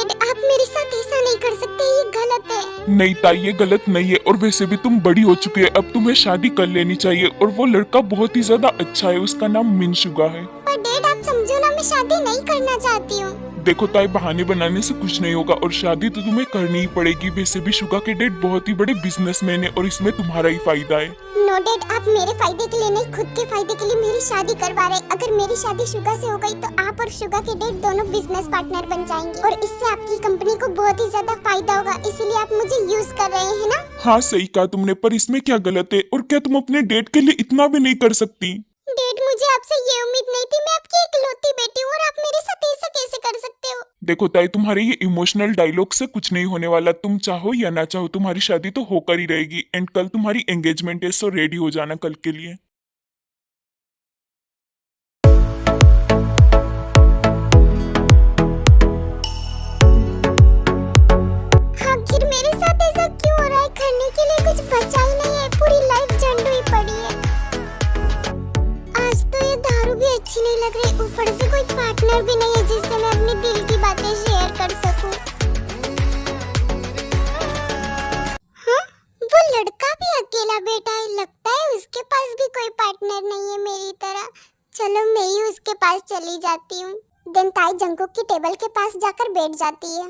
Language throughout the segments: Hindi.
डैड, आप मेरे साथ ऐसा नहीं कर सकते, ये गलत है। नहीं ताई, ये गलत नहीं है। और वैसे भी तुम बड़ी हो चुकी है, अब तुम्हें शादी कर लेनी चाहिए। और वो लड़का बहुत ही ज्यादा अच्छा है, उसका नाम मिनशुगा है। पर डैड आप समझो ना, मैं शादी नहीं करना चाहती हूँ। देखो ताई, बहाने बनाने से कुछ नहीं होगा और शादी तो तुम्हें करनी ही पड़ेगी। वैसे भी शुगा के डैड बहुत ही बड़े बिजनेसमैन है और इसमें तुम्हारा ही फायदा है। नो डैड, आप मेरे फायदे के लिए नहीं, खुद के फायदे के लिए मेरी शादी करवा रहे। अगर मेरी शादी शुगा से हो गई तो आप और शुगा के डैड दोनों बिजनेस पार्टनर बन जाएंगे और इससे आपकी कंपनी को बहुत ही ज्यादा फायदा होगा। इसीलिए आप मुझे यूज कर रहे हैं ना? हाँ सही कहा तुमने, पर इसमें क्या गलत है? और क्या तुम अपने डैड के लिए इतना भी नहीं कर सकती? डैड, मुझे आपसे ये उम्मीद नहीं थी। मैं आपकी इकलौती बेटी हूँ और आप मेरे साथ ऐसा कैसे कर सकते हो? देखो ताई, तुम्हारे ये इमोशनल डायलॉग से कुछ नहीं होने वाला। तुम चाहो या ना चाहो, तुम्हारी शादी तो होकर ही रहेगी। एंड कल तुम्हारी एंगेजमेंट है, सो रेडी हो जाना कल के लिए। आखिर मेरे साथ ऐसा क्यों हो रहा है? खाने के लिए कुछ बचा ही नहीं है, पूरी लाइफ झंड हुई पड़ी है। आज तो ये दारू भी अच्छी नहीं लग रही, ऊपर से कोई पार्टनर भी नहीं है जिससे मैं अपने दिल की बातें शेयर कर सकूं। हाँ, वो लड़का भी अकेला बैठा है, लगता है उसके पास भी कोई पार्टनर नहीं है मेरी तरह। चलो मैं ही उसके पास चली जाती हूँ। देन ताई जंकुक की टेबल के पास जाकर बैठ जाती है।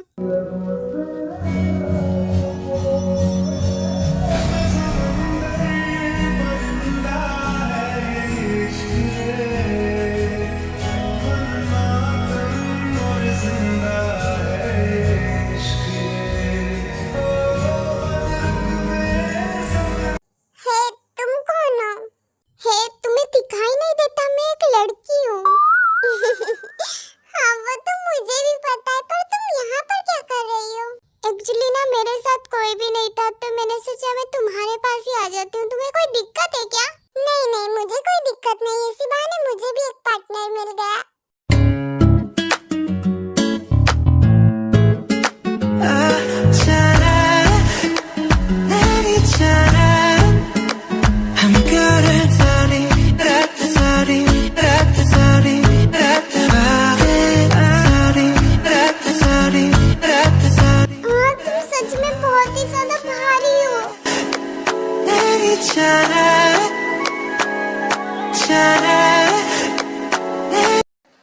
हे, तुम कौन हो? हे, तुम्हें दिखाई नहीं देता? मैं एक लड़की हूँ। हाँ, वो तो मुझे भी पता है, पर तुम यहाँ पर क्या कर रही हो? एक्चुअली ना, मेरे साथ कोई भी नहीं था तो मैंने सोचा मैं तुम्हारे पास ही आ जाती हूँ। तुम्हें कोई दिक्कत है क्या? नहीं नहीं, मुझे कोई दिक्कत नहीं है। इसी बहाने मुझे भी एक पार्टनर मिल गया। हाँ, तुम सच में बहुत ही ज्यादा भारी हो।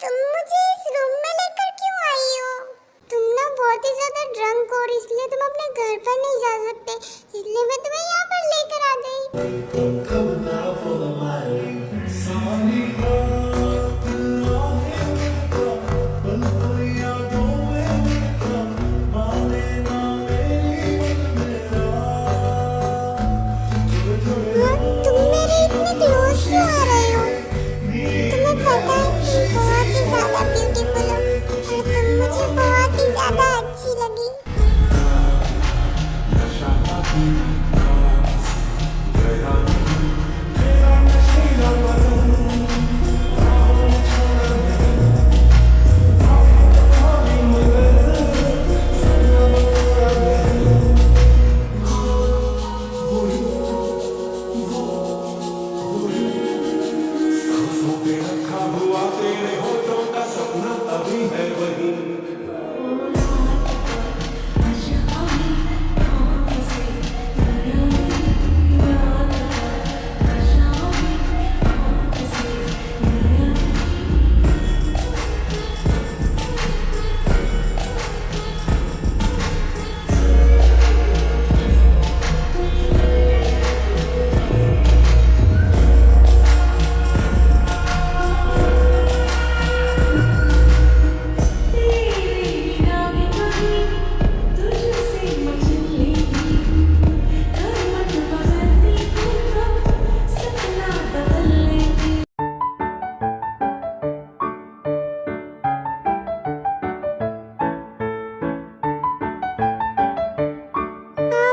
तुम मुझे इस रूम में लेकर क्यों आई हो? तुम ना बहुत ही ज्यादा ड्रंक हो और इसलिए तुम अपने घर पर नहीं जा सकते, इसलिए मैं तुम्हें यहाँ पर लेकर आ गई। हाँ, तुम मेरे इतने क्लोज क्यों आ रहे हो? तुम्हें पता है तुम बहुत ही ज्यादा ब्यूटीफुल हो और तुम मुझे बहुत ही ज्यादा अच्छी लगी।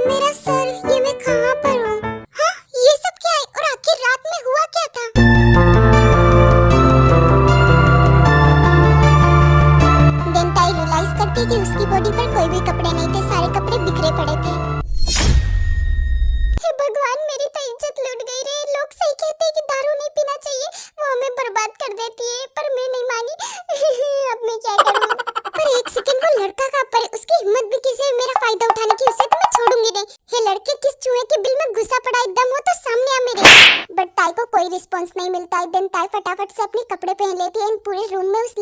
मेरा सर, ये मैं कहाँ पर हूँ? हाँ, ये सब क्या है और आखिर रात में हुआ क्या था? देन ताई रियलाइज करती कि उसकी बॉडी पर कोई भी कपड़े नहीं थे, सारे कपड़े बिखरे पड़े थे। हे भगवान, मेरी तो इज्जत लूट गई रे। लोग सही कहते हैं कि दारू नहीं पीना चाहिए, वो हमें बर्बाद कर देती है, पर मैं नहीं मानी। अब मैं क्या करूँ? पर एक सेकंड, वो लड़का कहाँ पर है?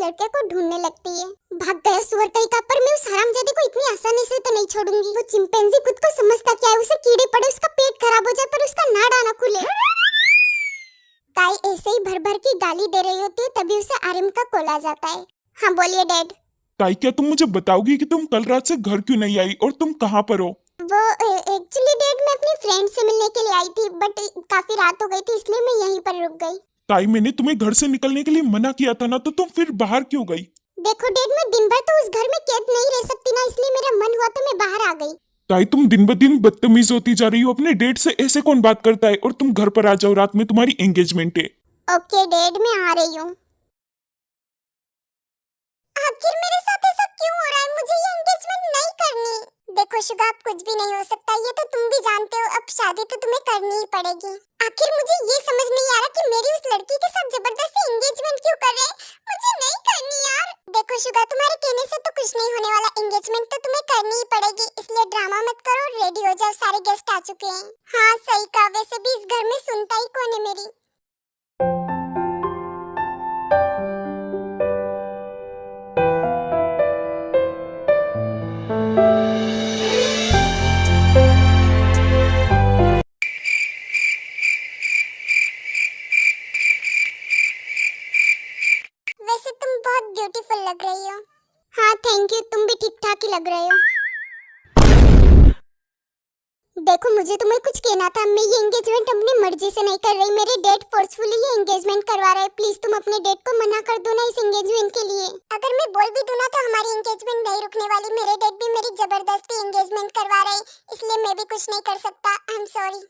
लड़के को ढूंढने लगती है। भाग गया सुअर कहीं का, पर मैं उस हरामजादे को इतनी आसानी से तो नहीं छोड़ूंगी। वो चिंपैंजी खुद को समझता क्या है, उसे कीड़े पड़े, उसका पेट खराब हो जाए पर उसका नाड़ा ना खुले। काई ऐसे ही भर भर की गाली दे रही होती है, तभी उसे आर्यन का कॉल आ जाता है। हाँ बोलिए डैड। ताई, क्या तुम मुझे बताओगी कि तुम कल रात से घर क्यों नहीं आई और तुम कहाँ पर हो? वो एक्चुअली डैड मैं अपनी फ्रेंड से मिलने के लिए आई थी, बट काफी रात हो गई थी इसलिए मैं यहीं पर रुक गई। ताई, मैंने तुम्हें घर से निकलने के लिए मना किया था ना, तो तुम फिर बाहर क्यों गई? देखो डैड, मैं दिन भर तो उस घर में कैद नहीं रह सकती ना, इसलिए मेरा मन हुआ तो मैं बाहर आ गई। ताई, तुम दिन ब दिन बदतमीज होती जा रही हो। अपने डेट से ऐसे कौन बात करता है? और तुम घर पर आ जाओ, रात में तुम्हारी एंगेजमेंट है। ओके डैड, मैं आ रही हूँ। आखिर मेरे साथ ऐसा क्यों हो रहा है? मुझे ये एंगेजमेंट नहीं करनी। देखो शुगा, अब कुछ भी नहीं हो सकता, ये तो तुम भी जानते हो। अब शादी तो तुम्हें करनी ही पड़ेगी। आखिर मुझे ये समझ नहीं आ रहा कि मेरी उस लड़की के साथ जबरदस्ती एंगेजमेंट क्यों कर रहे हैं। मुझे नहीं करनी यार। देखो शुगा, तुम्हारे कहने से तो कुछ नहीं होने वाला, एंगेजमेंट तो तुम्हें करनी ही पड़ेगी, इसलिए ड्रामा मत करो, रेडी हो जाओ, सारे गेस्ट आ चुके हैं। हाँ सही कहा, वैसे भी इस घर में सुनता ही कौन है मेरी। वैसे तुम बहुत ब्यूटीफुल लग रही हो। हाँ थैंक यू, तुम भी ठीक ठाक ही लग रहे हो। देखो मुझे तुम्हें कुछ कहना था, मैं ये एंगेजमेंट अपनी मर्जी से नहीं कर रही, मेरे डैड फोर्सफुली ये एंगेजमेंट करवा रहे हैं। प्लीज तुम अपने डैड को मना कर दो ना इस एंगेजमेंट के लिए। अगर मैं बोल भी दूं ना तो हमारी एंगेजमेंट नहीं रुकने वाली। मेरे डैड भी मेरी जबरदस्ती एंगेजमेंट करवा रहे हैं, इसलिए मैं भी कुछ नहीं कर सकता। I am sorry.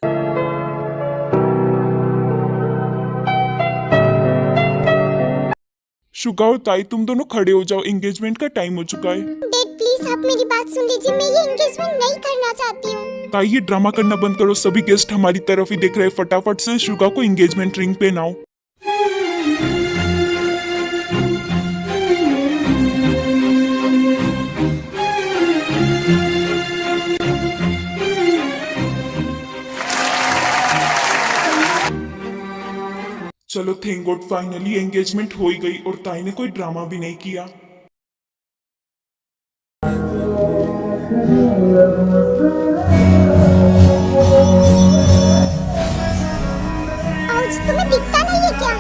शुगा और ताई, तुम दोनों खड़े हो जाओ, एंगेजमेंट का टाइम हो चुका है। डैड प्लीज आप मेरी बात सुन लीजिए, मैं ये एंगेजमेंट नहीं करना चाहती हूँ। ताई, ये ड्रामा करना बंद करो, सभी गेस्ट हमारी तरफ ही देख रहे हैं। फटाफट से शुगा को एंगेजमेंट रिंग पहनाओ। चलो, थैंक गॉड, फाइनली एंगेजमेंट हो ही गई और ताई ने कोई ड्रामा भी नहीं किया। आउच, तुम्हें दिखता नहीं है क्या?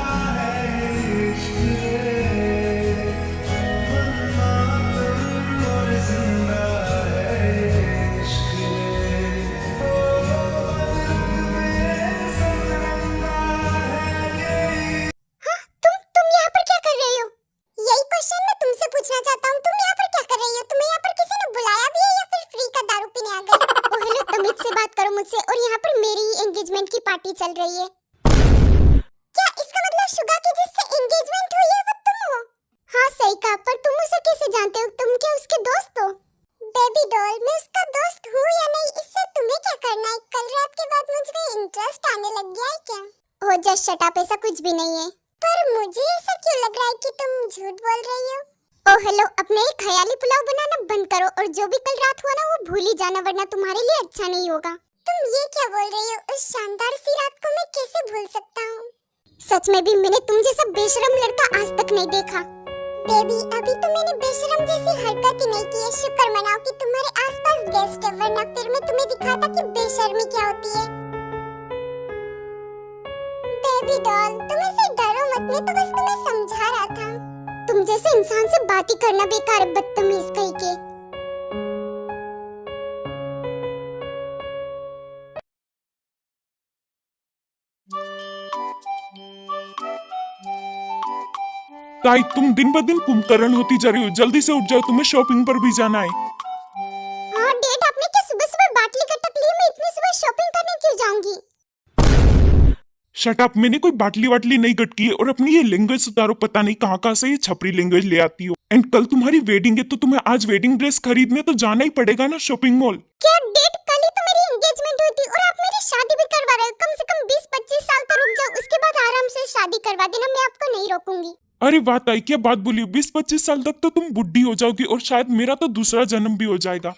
तुम यहाँ पर क्या कर रही हो? यही क्वेश्चन मैं तुमसे पूछना चाहता हूँ। तुम यहाँ पर क्या कर रही हो? तुम्हें यहाँ पर किसी ने बुलाया भी है या फिर फ्री का दारू पीने आ गई? ओह हेलो, तमीज से बात करो मुझसे। और यहाँ पर मेरी एंगेजमेंट की पार्टी चल रही है। क्या इसका मतलब शुगा की जिससे एंगेजमेंट हुई है वो तुम हो? हाँ सही कहा, पर तुम उसे कैसे जानते हो? तुम क्या उसके दोस्त हो? बेबी डॉल, मैं उसका दोस्त हूँ या नहीं इससे तुम्हें क्या करना है? कल रात के बाद मुझे इंटरेस्ट आने लग गया है क्या? ओह जस्ट शट अप, ऐसा कुछ भी नहीं है। पर मुझे ऐसा क्यों लग रहा है कि तुम झूठ बोल रही हो? ओह हेलो, अपने ये ख्याली पुलाव बनाना बंद करो और जो भी कल रात हुआ ना वो भूल ही जाना, वरना तुम्हारे लिए अच्छा नहीं होगा। तुम ये क्या बोल रही हो? उस शानदार सी रात को मैं कैसे भूल सकता हूँ? सच में भी मैंने तुम जैसा बेशरम लड़का आज तक नहीं देखा। बेबी, अभी तो मैंने बेशरम जैसी हरकत ही नहीं की है। शुक्र मनाओ कि तुम्हारे आसपास गेस्ट है, वरना फिर मैं तुम्हें दिखाता कि बेशर्मी क्या होती है। बेबी डॉल, तुम ऐसे डरो मत, मैं तो बस तुम्हें समझा रहा था। तुम जैसे इंसान से बात ही करना बेकार है, बदतमीज कहीं के। ताई, तुम दिन ब दिन कुंभकर्ण होती जा रही हो, जल्दी से उठ जाओ, तुम्हें शॉपिंग पर भी जाना है। हाँ डैड, आपने क्या सुबह सुबह बाटली का टक लिया? मैं इतनी सुबह शॉपिंग करने क्यों जाऊंगी? शट अप, मैंने कोई बाटली वाटली नहीं गट की है। और अपनी ये लैंग्वेज सुधारो, पता नहीं कहाँ कहाँ से ये छपरी लैंग्वेज ले आती हो। एंड कल तुम्हारी वेडिंग है तो तुम्हें आज वेडिंग ड्रेस खरीदने तो जाना ही पड़ेगा ना शॉपिंग मॉल। क्या डैड, कल ही तो मेरी एंगेजमेंट हुई थी और आप मेरी शादी भी करवा रहे हो। कम से कम 20-25 साल तो रुक जाओ, उसके बाद आराम से शादी करवा देना, मैं आपको नहीं रोकूंगी। अरे वाह ताई, क्या बात बोली। 20-25 साल तक तो तुम बुढ़ी हो जाओगी और शायद मेरा तो दूसरा जन्म भी हो जाएगा।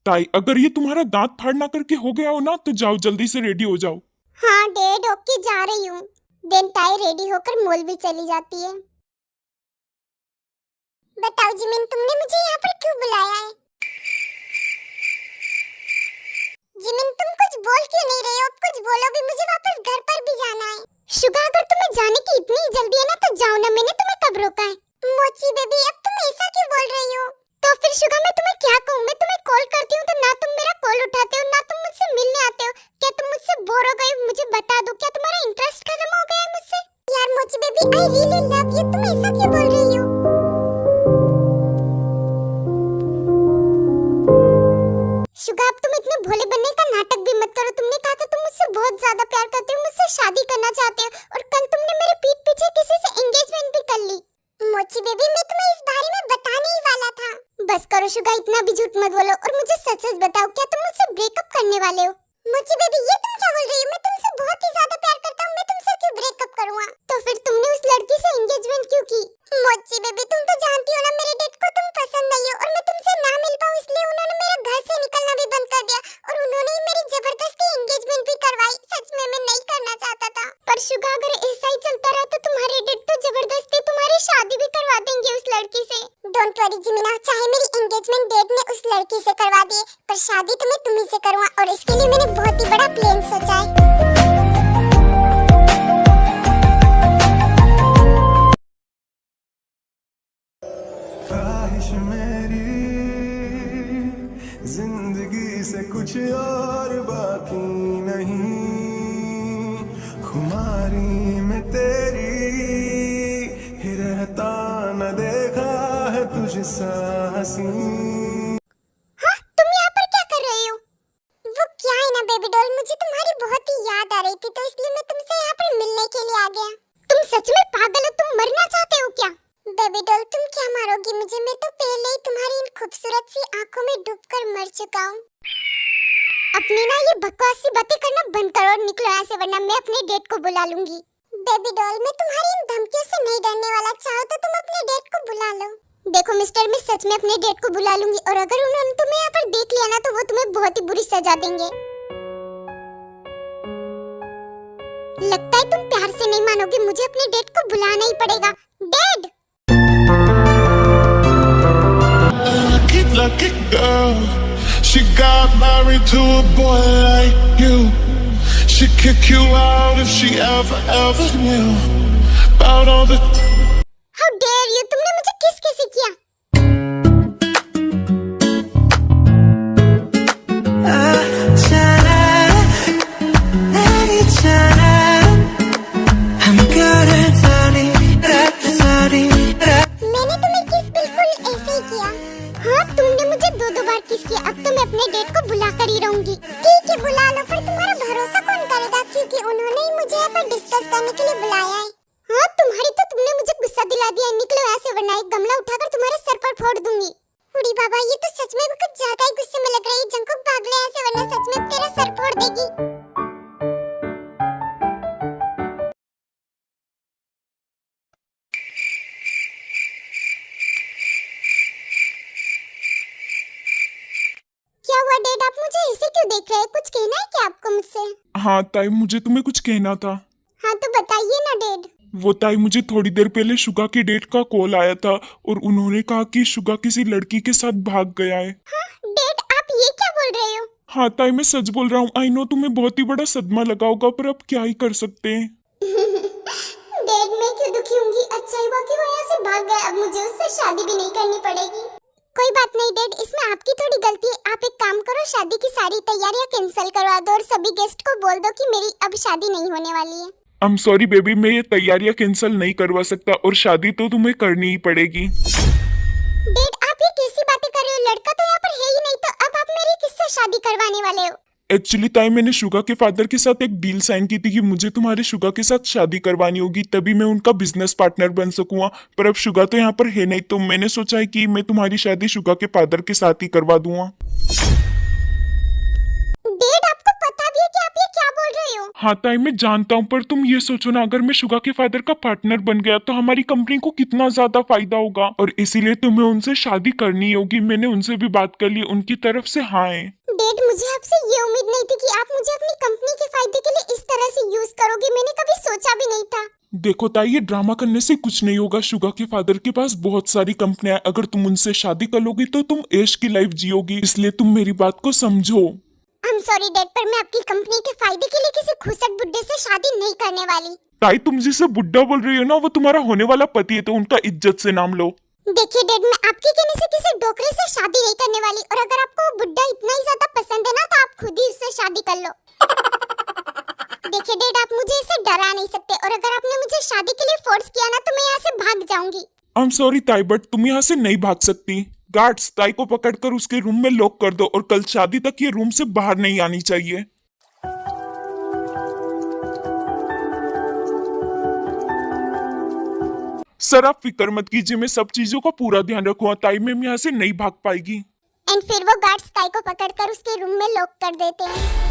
ताई, अगर ये तुम्हारा दांत फाड़ना करके हो गया हो ना तो जाओ, जल्दी से रेडी हो जाओ। हाँ डैड, ओके जा रही हूँ। देन ताई रेडी होकर मॉल भी चली जाती है। बताओ जिमिन, तुमने मुझे यहाँ पर क्यों बुलाया है? जिमिन, तुम कुछ बोल क्यों नहीं रहे हो? अब कुछ बोलो भी, मुझे वापस घर पर भी जाना है। शुगा, अगर तुम्हें जाने की इतनी जल्दी है ना तो जाओ ना, मैंने तुम्हें कब रोका है? मोची बेबी, अब तुम ऐसा क्यों बोल रही हो? तो फिर शुगा मैं तुम्हें क्या कहूँ? मैं तुम्हें कॉल करती हूँ तो ना तुम मेरा कॉल उठाते हो, ना तुम मुझसे मिलने आते हो। क्या तुम मुझसे बोर हो गए? मुझे बता दो, क्या तुम्हारा इंटरेस्ट खत्म हो गया है मुझसे? यार मोची baby, I really love you, तुम ऐसा क्यों बोल रही हो? शुगा, अब तुम इतने भोले बनने का नाटक भी मत करो। तुमने कहा था तुम मुझसे बहुत ज्यादा प्यार करते हो, मुझसे शादी करना चाहते हो, और कल तुमने मेरे पीठ पीछे किसी से एंगेजमेंट भी कर ली। मोची बेबी, मैं तुम्हें इस बारे में बताने ही वाला था। बस करो शुगा, इतना भी झूठ मत बोलो और मुझे सच सच बताओ, क्या तुम मुझसे ब्रेकअप करने वाले हो? मोची बेबी, ये तुम क्या बोल रही हो? मैं तुमसे बहुत ही ज्यादा प्यार करता हूँ, मैं तुमसे क्यों ब्रेकअप करूँगा? तो फिर तुमने उस लड़की से एंगेजमेंट क्यों की? मोची बेबी, तुम तो जानती हो ना मेरे डेट को तुम पसंद नहीं हो, और मैं तुमसे ना मिल पाऊँ इसलिए उन्होंने मेरा घर से निकलना भी बंद कर दिया, और उन्होंने मेरी जबरदस्ती एंगेजमेंट भी करवाई। सच में मैं नहीं करना चाहता था, पर शुगा अगर ऐसा ही चलता रहा तो तुम्हारे डेट तो जबरदस्ती तुम्हारी शादी भी करवा देंगे उस लड़की से। डोंट वरी जिमिना, चाहे मेरी एंगेजमेंट डेट में उस लड़की से करवा दिए, पर शादी तो मैं तुम्ही से करूँगा, और इसके लिए मैंने बहुत ही बड़ा प्लान सोचा है। ख्वाहिश मेरी जिंदगी से कुछ और बाकी नहीं, खुमारी में तेरी ही रहता न देखा है तुझसा हंसी। हाँ, तुम यहाँ पर क्या कर रही हो? वो क्या है ना बेबी डॉल, मुझे तुम्हारी बहुत ही याद आ रही थी, तो इसलिए मैं तुमसे यहाँ पर मिलने के लिए आ गया। तुम सच में पागल हो? तुम मरना चाहते हो क्या? बेबी डॉल, तुम क्या मारोगी मुझे? मैं तो पहले ही तुम्हारी इन खूबसूरत सी आंखों में डूबकर मर चुका हूँ। अपनी ना ये बकवास सी बातें करना बंद करो और निकलो यहाँ से, वरना मैं अपने डेट को बुला लूंगी। बेबी डॉल, मैं तुम्हारी इन धमकियों से नहीं डरने वाला, चाहो तो तुम अपने डेट को बुला लो। देखो मिस्टर, मैं सच में अपने डेट को बुला लूंगी, और अगर उन्होंने तुम्हें यहाँ पर देख लिया ना तो वो तुम्हें बहुत ही बुरी सजा देंगे। लगता है तुम प्यार से नहीं मानोगे, मुझे अपने डेट को बुलाना ही पड़ेगा। Dead! Lucky girl, she got married to a boy like you. She'd kick you out if she ever knew about all the. How dare you! तुमने मुझे किस कैसे किया? मैंने तुम्हें किस बिल्कुल ऐसे ही किया। हाँ, तुमने मुझे दो बार किस किया। अब तो मैं अपने डेट को बुला कर ही रहूंगी। ठीक है, बुला लो, पर तुम्हारा भरोसा कौन करेगा, क्योंकि उन्होंने ही मुझे यहाँ पर डिस्कस करने के लिए बुलाया है। हाँ, तुमने मुझे गुस्सा दिला दिया। निकलो यहाँ से, वरना एक गमला उठाकर तुम्हारे सर पर फोड़ दूंगी। उड़ी बाबा, ये तो सच में कुछ ज्यादा ही गुस्से में लग रही है। जंकुक, भाग ले यहाँ से, वरना सच में तेरा सर फोड़ देगी। क्या हुआ डैड, आप मुझे ऐसे क्यों देख रहे हैं? कुछ कहना है क्या आपको मुझसे? हाँ ताई, मुझे तुम्हें कुछ कहना था। हाँ तो बताइए ना डैड। वो ताई, मुझे थोड़ी देर पहले शुगा के डेट का कॉल आया था और उन्होंने कहा कि शुगा किसी लड़की के साथ भाग गया है। हाँ डैड, आप ये क्या बोल रहे हो? हाँ ताई, मैं सच बोल रहा हूँ। आई नो तुम्हें बहुत ही बड़ा सदमा लगा होगा, पर अब क्या ही कर सकते हैं। डैड, मैं क्यों दुखी होंगी? अच्छा ही हुआ कि वो यहाँ से भाग गया, अब मुझे उससे शादी भी नहीं करनी पड़ेगी। कोई बात नहीं डैड, इसमें आपकी थोड़ी गलती है। आप एक काम करो, शादी की सारी तैयारियां कैंसिल करवा दो और सभी गेस्ट को बोल दो कि मेरी अब शादी नहीं होने वाली है। आई एम सॉरी बेबी, मैं ये तैयारियां कैंसिल नहीं करवा सकता और शादी तो तुम्हें करनी ही पड़ेगी। डैड, आप ये कैसी बातें कर रहे हो? लड़का तो यहाँ पर है ही नहीं, तो अब आप मेरी किससे शादी करवाने वाले हो? एक्चुअली ताई, मैंने शुगा के फादर के साथ एक डील साइन की थी कि मुझे तुम्हारे शुगा के साथ शादी करवानी होगी, तभी मैं उनका बिजनेस पार्टनर बन सकूंगा। पर अब शुगा तो यहाँ पर है नहीं, तो मैंने सोचा है कि मैं तुम्हारी शादी शुगा के फादर के साथ ही करवा दूंगा। डैड, आपको पता भी है कि आप ये क्या बोल रहे हो? हाँ ताई मैं जानता हूँ, पर तुम ये सोचो ना, अगर मैं शुगा के फादर का पार्टनर बन गया तो हमारी कंपनी को कितना ज्यादा फायदा होगा, और इसीलिए तुम्हें उनसे शादी करनी होगी। मैंने उनसे भी बात कर ली, उनकी तरफ से हाँ है। डैड, मुझे आपसे ये उम्मीद नहीं थी कि आप मुझे अपनी कंपनी के फायदे के लिए इस तरह से यूज करोगे। मैंने कभी सोचा भी नहीं था। देखो ताई, ये ड्रामा करने से कुछ नहीं होगा। शुगा के फादर के पास बहुत सारी कंपनियां, अगर तुम उनसे शादी कर लोगी तो तुम ऐश की लाइफ जियोगी, इसलिए तुम मेरी बात को समझो। आई एम सॉरी डैड, पर मैं आपकी कंपनी के फायदे के लिए किसी खुशक बुड्ढे से शादी नहीं करने वाली। ताई, तुम जिसे बुड्ढा बोल रही हो ना, वो तुम्हारा होने वाला पति है, तो उनका इज्जत से नाम लो। देखिए डैड, मैं आपके कहने से किसी डोकरे से शादी नहीं करने वाली, और अगर आपको वो बुड्ढा इतना ही ज्यादा पसंद है ना, तो आप खुद ही उससे शादी कर लो। देखिए डैड, आप मुझे इससे डरा नहीं सकते, और अगर आपने मुझे शादी के लिए फोर्स किया ना, तो मैं यहाँ से भाग जाऊंगी। आई एम सॉरी ताई, बट तुम यहाँ से नहीं भाग सकती। गार्ड्स, ताई को पकड़कर उसके रूम में लॉक कर दो, और कल शादी तक ये रूम से बाहर नहीं आनी चाहिए। सर आप फिक्र मत कीजिए, मैं सब चीजों का पूरा ध्यान रखूंगा। ताई मैम यहाँ से नहीं भाग पाएगी। एंड फिर वो गार्ड्स ताई को पकड़कर उसके रूम में लॉक कर देते हैं।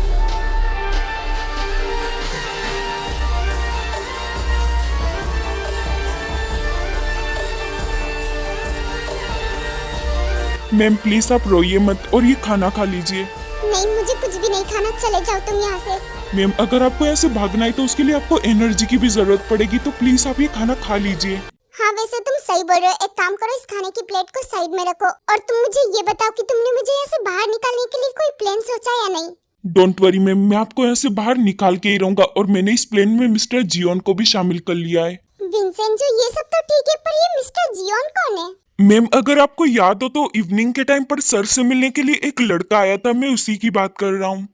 मैम प्लीज आप रोइए मत, और ये खाना खा लीजिए। नहीं, मुझे कुछ भी नहीं खाना, चले जाओ तुम यहाँ से। मैम अगर आपको ऐसे भागना है तो उसके लिए आपको एनर्जी की भी जरूरत पड़ेगी, तो प्लीज आप ये खाना खा लीजिए। हाँ, वैसे तुम सही बोल रहे हो। एक काम करो, इस खाने की प्लेट को साइड में रखो, और तुम मुझे ये बताओ कि तुमने मुझे यहाँ से बाहर निकालने के लिए कोई प्लान सोचा या नहीं। डोंट वरी मैम, मैं आपको यहाँ से बाहर निकाल के ही रहूंगा, और मैंने इस प्लान में मिस्टर जियोन को भी शामिल कर लिया है। विंसेंजो, ये सब तो ठीक है, पर ये मिस्टर जियोन कौन है? मैम अगर आपको याद हो तो इवनिंग के टाइम पर सर से मिलने के लिए एक लड़का आया था, मैं उसी की बात कर रहा हूँ।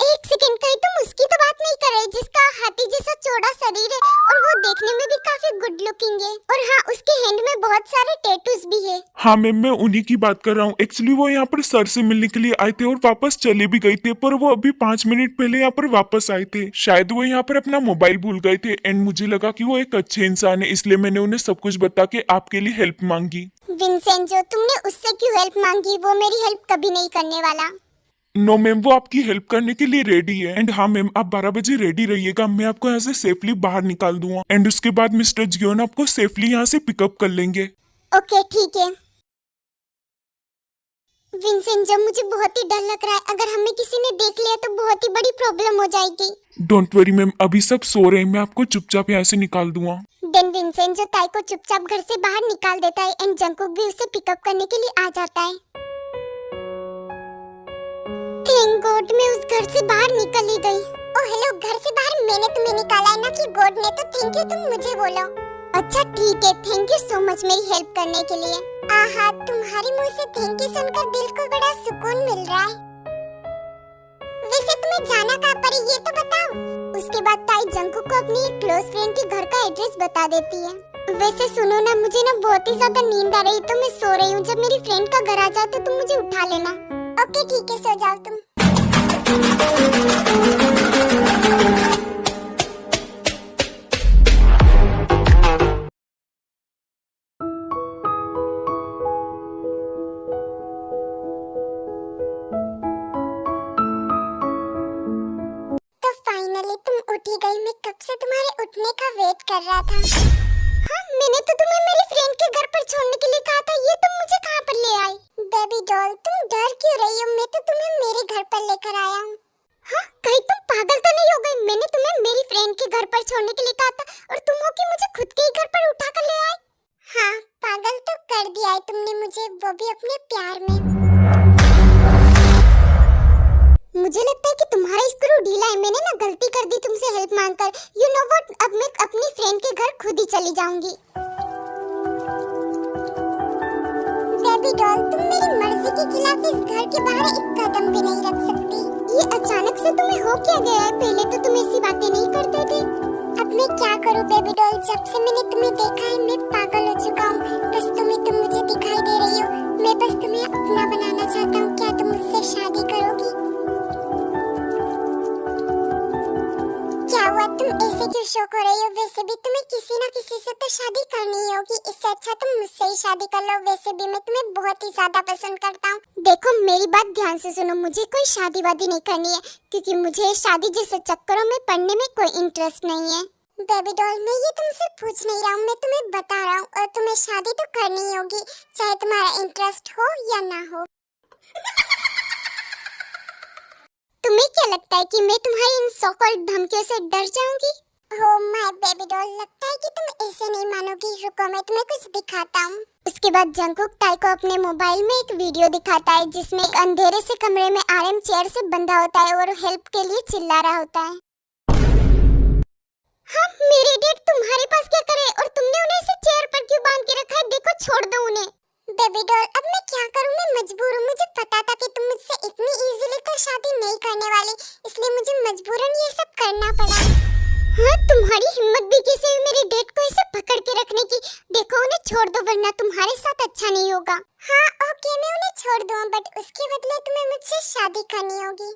एक सेकंड, कहीं तुम उसकी तो बात नहीं कर रहे जिसका हाथी जैसा चौड़ा शरीर है, और वो देखने में भी काफी गुड लुकिंग है, और हाँ, उसके हैंड में बहुत सारे टैटूज भी है। हाँ मैम, मैं उन्हीं की बात कर रहा हूँ। एक्चुअली वो यहाँ पर सर से मिलने के लिए आए थे और वापस चले भी गए थे, पर वो अभी 5 मिनट पहले यहाँ पर वापस आए थे। शायद वो यहाँ पर अपना मोबाइल भूल गए थे, एंड मुझे लगा कि वो एक अच्छे इंसान है, इसलिए मैंने उन्हें सब कुछ बता के आपके लिए हेल्प मांगी। विंसेंजो, तुमने उससे क्यों हेल्प मांगी? वो मेरी हेल्प कभी नहीं करने वाला। नो मैम, वो आपकी हेल्प करने के लिए रेडी है। एंड हाँ मैम, आप 12 बजे रेडी रहिएगा, मैं आपको यहाँ से सेफली बाहर निकाल दूंगा, एंड उसके बाद मिस्टर जियोन आपको सेफली यहाँ से पिकअप कर लेंगे। ओके ठीक है। विंसेंजो, मुझे बहुत ही डर लग रहा है। अगर हमें किसी ने देख लिया तो बहुत ही बड़ी प्रॉब्लम हो जाएगी। डोंट वरी मैम, अभी सब सो रहे हैं, मैं आपको चुपचाप यहाँ से निकाल दूंगा। देन विंसेंजो ताई को चुपचाप घर से बाहर निकाल देता है, एंड जंकुक भी उसे पिकअप करने के लिए आ जाता है। थैंक गॉड, मैं उस घर से बाहर निकल ही गई। ओह हेलो, घर से बाहर मैंने तुम्हें निकाला है ना कि गॉड ने, तो थैंक यू तुम मुझे बोलो। अच्छा ठीक है, थैंक यू सो मच मेरी हेल्प करने के लिए। आहा, तुम्हारी मुंह से थैंक यू सुनकर दिल को बड़ा सुकून मिल रहा है। वैसे तुम्हें जाना कहाँ पर है ये तो बताओ। उसके बाद ताई जंकुक को अपनी एक क्लोज फ्रेंड के घर का एड्रेस बता देती है। वैसे सुनो ना, मुझे ना बहुत ही ज्यादा नींद आ रही, तो मैं सो रही हूँ। जब मेरी फ्रेंड का घर आ जाए तो तुम मुझे उठा लेना। ओके ठीक है, सो जाओ तुम। तो फाइनली तुम उठ ही गई। मैं कब से तुम्हारे उठने का वेट कर रहा था। हाँ, मैंने तो तुम्हें मेरी फ्रेंड के घर पर छोड़ने के लिए कहा था, ये तुम मुझे कहाँ पर ले आई? बेबी डॉल, तुम डर क्यों रही हो? मैं तो तुम्हें मेरे घर पर लेकर आया हूँ। हाँ, कहीं तुम पागल तो नहीं हो गई? मैंने तुम्हें मेरी फ्रेंड के घर पर छोड़ने के लिए कहा था, और तुम हो कि मुझे खुद के ही घर पर उठा कर ले आई। हाँ, पागल तो कर दिया है तुमने मुझे, वो भी अपने प्यार में। मुझे लगता है कि तुम्हारा स्क्रू ढीला है। मैंने ना गलती कर दी तुमसे हेल्प मांगकर। यू नो व्हाट, अब मैं अपनी फ्रेंड के घर खुद ही चली जाऊंगी। बेबी डॉल, तुम मेरी मर्जी के खिलाफ इस घर के बाहर एक कदम भी नहीं रख सकती। ये अचानक से तुम्हें हो क्या गया है? पहले तो तुम ऐसी बातें नहीं करते थे। अब मैं क्या करूं बेबी डॉल, जब से मैंने तुम्हें देखा है मैं पागल हो चुका हूँ। बस तुम मुझे दिखाई दे रही हो। मैं बस तुम्हें अपना बनाना चाहता हूँ। क्या तुम मुझसे शादी करोगी? क्या हुआ, तुम ऐसे क्यों शौक हो रही हो? वैसे भी तुम्हें किसी ना किसी से तो शादी करनी ही होगी, इससे अच्छा तुम मुझसे ही शादी कर लो। वैसे भी मैं तुम्हें बहुत ही ज्यादा पसंद करता हूँ। देखो मेरी बात ध्यान से सुनो, मुझे कोई शादी वादी नहीं करनी है, क्योंकि मुझे शादी जैसे चक्करों में पड़ने में कोई इंटरेस्ट नहीं है। बेबी डॉल, मैं ये तुमसे पूछ नहीं रहा हूँ, मैं तुम्हें बता रहा हूँ, और तुम्हें शादी तो करनी ही होगी, चाहे तुम्हारा इंटरेस्ट हो या ना हो। तुम्हें क्या लगता है कि मैं तुम्हारी इन सो कॉल्ड धमकियों से डर जाऊंगी? हो माय बेबी डॉल, लगता है कि तुम ऐसे नहीं मानोगी। रुको मैं तुम्हें कुछ दिखाता हूँ। उसके बाद जंगकुक ताई को अपने मोबाइल में एक वीडियो दिखाता है, जिसमें एक अंधेरे से कमरे में आराम चेयर से बंधा होता है और हेल्प के लिए चिल्ला रहा होता है। हाँ, मेरे डेड तुम्हारे पास क्या करे, और तुमने उन्हें इसे चेयर पर क्यों बांध के रखा है? देखो छोड़ दो उन्हें। बेबी डॉल, अब मैं क्या करूँ, मैं मजबूर हूँ। मुझे पता था कि तुम मुझसे इतनी इजीली तो शादी नहीं करने वाली, इसलिए मुझे मजबूरन ये सब करना पड़ा। हाँ, तुम्हारी हिम्मत भी कैसे हुई मेरे डेड को ऐसे पकड़ के रखने की? देखो उन्हें छोड़ दो, वरना तुम्हारे साथ अच्छा नहीं होगा। हाँ ओके, मैं उन्हें छोड़ दूँ, बट उसके बदले तुम्हें मुझसे शादी करनी होगी।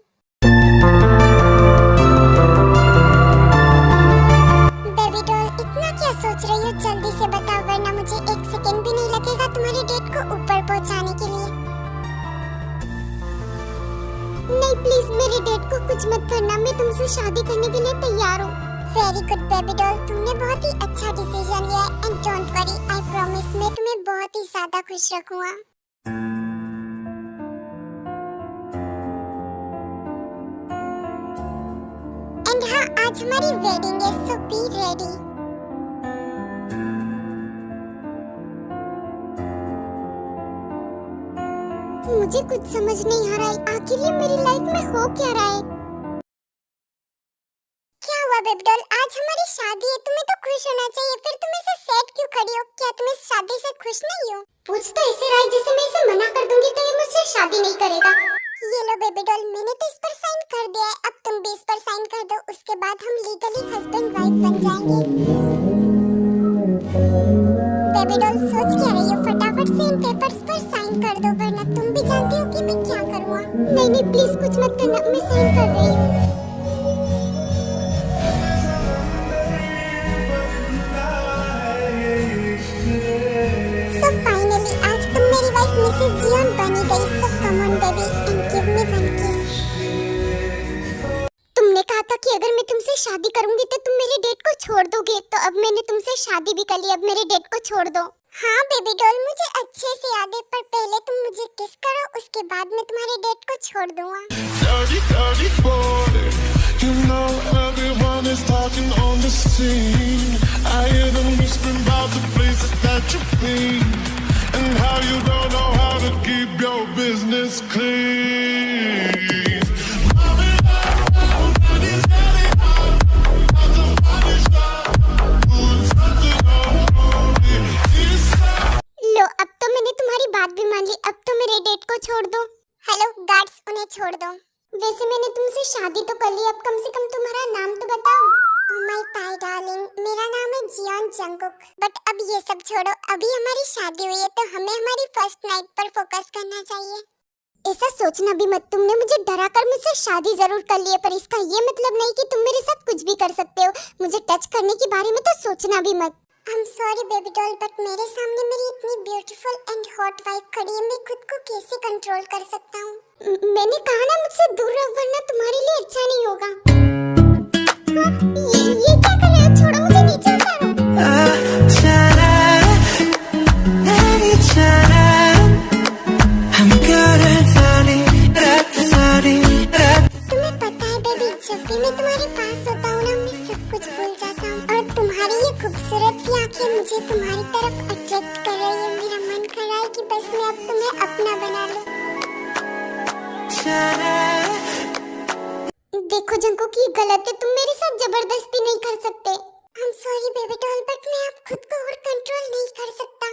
बेबी डॉल, इतना क्या सोच रही हो? जल्दी से बताओ, वरना मुझे एक सेकंड भी नहीं लगेगा तुम्हारे डेट को ऊपर पहुंचाने के लिए। नहीं प्लीज, मेरे डेट को कुछ मत करना, मैं तुमसे शादी करने के लिए तैयार हूँ। वेरी गुड बेबी डॉल, तुमने बहुत ही अच्छा डिसीजन लिया है, and don't worry, I promise मैं तुम्हें बहुत ही ज्यादा खुश रखूंगा। एंड हाँ, आज हमारी वेडिंग है, सो बी रेडी। मुझे कुछ समझ नहीं आ रहा है, आखिर ये मेरी लाइफ में हो क्या रहा है? क्या हुआ बेबी डॉल, आज हमारी शादी है, तुम्हें तो खुश होना चाहिए, फिर तुम ऐसे सैड क्यों खड़ी हो? क्या तुम इस शादी से खुश नहीं हो? पूछ तो ऐसे रहा है जैसे मैं इसे मना कर दूंगी तो ये मुझसे शादी नहीं करेगा। ये लो बेबी डॉल, मैंने तो इस पर साइन कर दिया है, अब तुम भी इस पर साइन कर दो, उसके बाद हम लीगली हस्बैंड वाइफ बन जाएंगे। बेबी डॉल, सोच क्या रही हो? फटाफट से इन पेपर्स पर साइन कर दो, वरना तुम भी जानती हो कि मैं क्या करूँगा। नहीं नहीं प्लीज कुछ मत करना, मैं साइन कर रही हूँ। So finally, आज तुम मेरी वाइफ मिसेस जियोन बनी गई। So come on baby and give me one kiss. तुमने कहा था कि अगर मैं तुमसे शादी करूंगी तो तुम मेरे डेट को छोड़ दोगे, तो अब मैंने तुमसे शादी भी कर ली, अब मेरे डेट को छोड़ दो। हाँ बेबी डॉल, मुझे अच्छे से याद है, पर पहले तुम मुझे किस करो, उसके बाद मैं तुम्हारे डेट को छोड़ दूंगा। Dirty, dirty boy. You know everyone is talking on the scene. I hear them whispering about the places that you've been and how you don't know how to keep your business clean. लो, अब तो मैंने तुम्हारी बात भी मान ली, अब तो मेरे डेट को छोड़ दो। हेलो गार्ड्स, उन्हें छोड़ दो। वैसे मैंने तुमसे शादी तो कर ली, अब कम से कम तुम्हारा नाम तो बताओ। ओह माय ताई डार्लिंग, मेरा नाम है जियोन जंगकुक। बट अब ये सब छोड़ो, अभी हमारी शादी हुई है तो हमें हमारी फर्स्ट नाइट पर फोकस करना चाहिए। ऐसा सोचना भी मत, तुमने मुझे डरा कर मुझसे शादी जरूर कर ली है, पर इसका ये मतलब नहीं कि तुम मेरे साथ कुछ भी कर सकते हो। मुझे टच करने के बारे में तो सोचना भी मत। I'm sorry baby doll, but मेरे सामने मेरी इतनी ब्यूटीफुल एंड हॉट वाइफ खड़ी है, मैं खुद को कैसे कंट्रोल कर सकता हूँ? मैंने कहा ना मुझसे दूर रहो, वरना तुम्हारे लिए अच्छा नहीं होगा। हाँ, ये क्या कर रहे हो? छोड़ो मुझे, नीचे उतारो। तुम्हें पता है बेबी, जब भी मैं तुम्हारे पास होता हूँ ना, मैं सब कुछ भूल जाता हूँ, और तुम्हारी ये खूबसूरत सी आंखें मुझे तुम्हारी तरफ अट्रैक्ट कर रही है। मेरा मन कर रहा है कि बस मैं अब तुम्हें अपना बना लूं। देखो जंगकुक, ये गलत है, तुम मेरे साथ जबरदस्ती नहीं कर सकते। I'm sorry baby doll, but मैं अब खुद को और कंट्रोल नहीं कर सकता।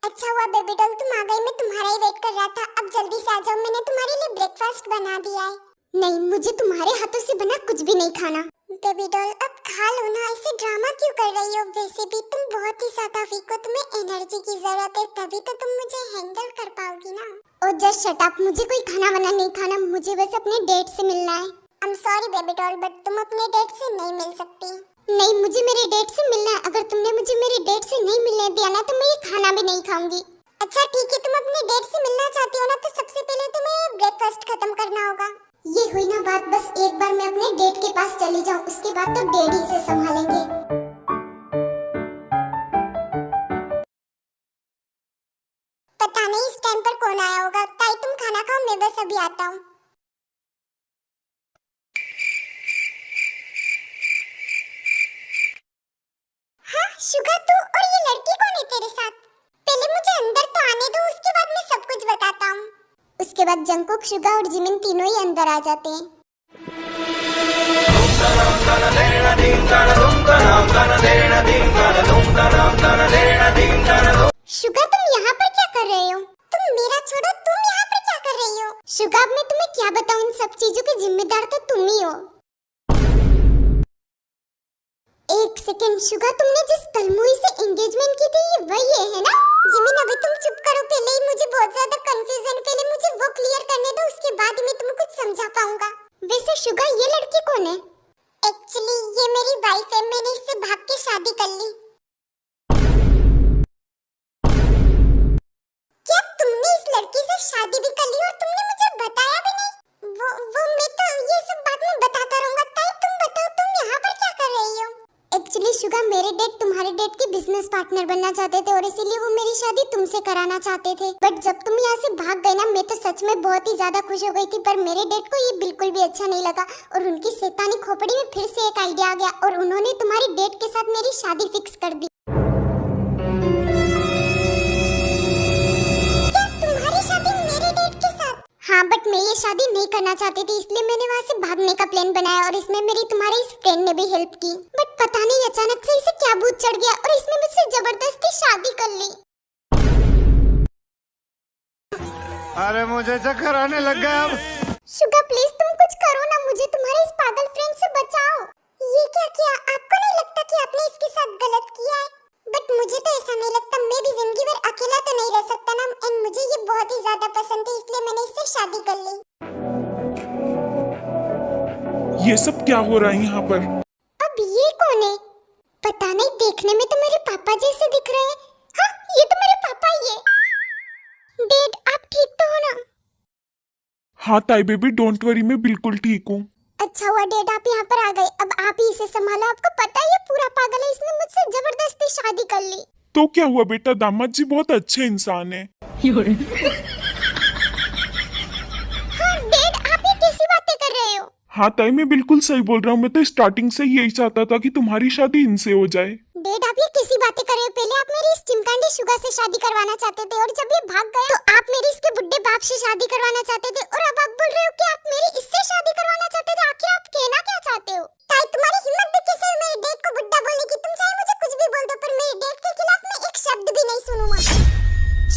अच्छा हुआ बेबी डॉल तुम आ गई, मैं तुम्हारा ही वेट कर रहा था। अब जल्दी से आ जाओ, मैंने तुम्हारे लिए ब्रेकफास्ट बना दिया है। नहीं, मुझे तुम्हारे हाथों से बना कुछ भी नहीं खाना। बेबी डॉल अब बेहाल हो ना, ऐसे ड्रामा क्यों कर रही हो? वैसे भी तुम बहुत ही ज्यादा वीक हो, तुम्हें एनर्जी की जरूरत है, तभी तो तुम मुझे हैंडल कर पाओगी ना। ओ जस्ट शट अप, मुझे कोई खाना वाना नहीं खाना, मुझे बस अपने डेट से मिलना है। I am sorry baby doll, but तुम अपने डेट से नहीं मिल सकती। नहीं, मुझे मेरे डेट से मिलना है। अगर तुमने मुझे मेरे डेट से नहीं मिलने दिया ना, तो मैं ये खाना भी नहीं खाऊंगी। अच्छा ठीक है, तुम अपने डेट से मिलना चाहती हो ना, तो सबसे पहले तुम्हें ब्रेकफास्ट खत्म करना होगा। ये हुई ना बात, बस एक बार मैं अपने डेट के पास चली जाऊं, उसके बाद तो डैडी से संभालेंगे। पता नहीं इस टाइम पर कौन आया होगा। ताई तुम खाना खाओ, मैं बस अभी आता हूँ। हाँ शुगा, तू और ये लड़की कौन है तेरे साथ? पहले मुझे अंदर तो आने दो, उसके बाद मैं सब कुछ बताता हूँ। उसके बाद जंगकुक, शुगा और जिमिन तीनों ही अंदर आ जाते हैं। शुगा, तुम यहाँ पर क्या कर रहे हो? तुम मेरा छोड़ो, तुम यहाँ पर क्या कर रही हो? शुगा, अब मैं तुम्हें क्या बताऊँ, इन सब चीजों की जिम्मेदार तो तुम ही हो। एक सेकंड शुगा, तुमने जिस तलमुई से एंगेजमेंट की थी, ये वही है ना? जिमिन अभी तुम चुप करो, पहले ही मुझे बहुत ज्यादा कंफ्यूजन, पहले मुझे वो क्लियर करने दो, उसके बाद ही मैं तुम्हें कुछ समझा पाऊंगा। वैसे शुगा, ये लड़की कौन है? एक्चुअली ये मेरी वाइफ है, मैंने इससे भाग के शादी कर ली। क्या तुमने इस लड़की से शादी भी कर ली और तुमने मुझे बताया भी नहीं? वो मैं तो ये सब बाद में बताता रहूंगा। ताई तुम बताओ, तुम यहाँ पर क्या कर रही हो? एक्चुअली शुगा, मेरे डैड तुम्हारे डैड के बिजनेस पार्टनर बनना चाहते थे और इसीलिए वो मेरी शादी तुमसे कराना चाहते थे। बट जब तुम यहाँ से भाग गए ना, मैं तो सच में बहुत ही ज्यादा खुश हो गई थी, पर मेरे डैड को ये बिल्कुल भी अच्छा नहीं लगा और उनकी शैतानी खोपड़ी में फिर से एक आइडिया आ गया और उन्होंने तुम्हारी डैड के साथ मेरी शादी फिक्स कर दी। क्या तुम्हारी शादी मेरे डैड के साथ? हाँ, बट मैं ये शादी नहीं करना चाहती थी, इसलिए मैंने वहाँ से भागने का प्लान बनाया और इसमें मेरी तुम्हारे इस फ्रेंड ने भी हेल्प की। बट पता नहीं अचानक से इसे क्या भूत चढ़ गया और इसने मुझसे जबरदस्ती शादी कर ली। अरे मुझे चक्कर आने लग गया अब। शुगा प्लीज तुम कुछ करो ना, मुझे तुम्हारे इस पागल फ्रेंड से बचाओ। ये क्या किया? आपको नहीं लगता कि आपने इसके साथ गलत किया है? बट मुझे तो ऐसा नहीं लगता, मैं भी जिंदगी भर अकेला तो नहीं रह सकता ना, एंड मुझे ये बहुत ही ज्यादा पसंद है, इसलिए मैंने इससे शादी कर ली। ये सब क्या हो रहा है यहाँ पर? अब ये कौन है? पता नहीं, देखने में तो मेरे पापा जैसे दिख रहे हैं। हाँ, ये तो मेरे पापा ही है। डैड, आप ठीक तो हो ना? हाँ ताई बेबी, डोंट वरी, मैं बिल्कुल ठीक हूँ। अच्छा हुआ डैड आप यहाँ पर आ गए, अब आप ही इसे संभालो। आपको पता है ये पूरा पागल है, इसने मुझसे जबरदस्ती शादी कर ली। तो क्या हुआ बेटा, दामाद जी बहुत अच्छे इंसान है। हाँ डैड, आप ये कैसी बातें कर रहे हो? हाँ ताई, मैं बिल्कुल सही बोल रहा हूँ, मैं तो स्टार्टिंग से यही चाहता था कि तुम्हारी शादी इनसे हो जाए। डैड आप ये कैसी बातें कर रहे हो? पहले आप मेरी इस चिमकांडी शुगा से शादी करवाना चाहते थे और जब ये भाग गया तो आप मेरी इसके बुड्ढे बाप से शादी करवाना चाहते थे और अब आप बोल रहे हो कि आप मेरी इससे शादी करवाना चाहते थे। आखिर आप कहना क्या चाहते हो? ताई तुम्हारी हिम्मत भी कैसे है मेरे डैड को बुड्ढा बोलने की? तुम चाहे मुझे कुछ भी बोल दो, पर मेरे डैड के खिलाफ मैं एक शब्द भी नहीं सुनूंगा।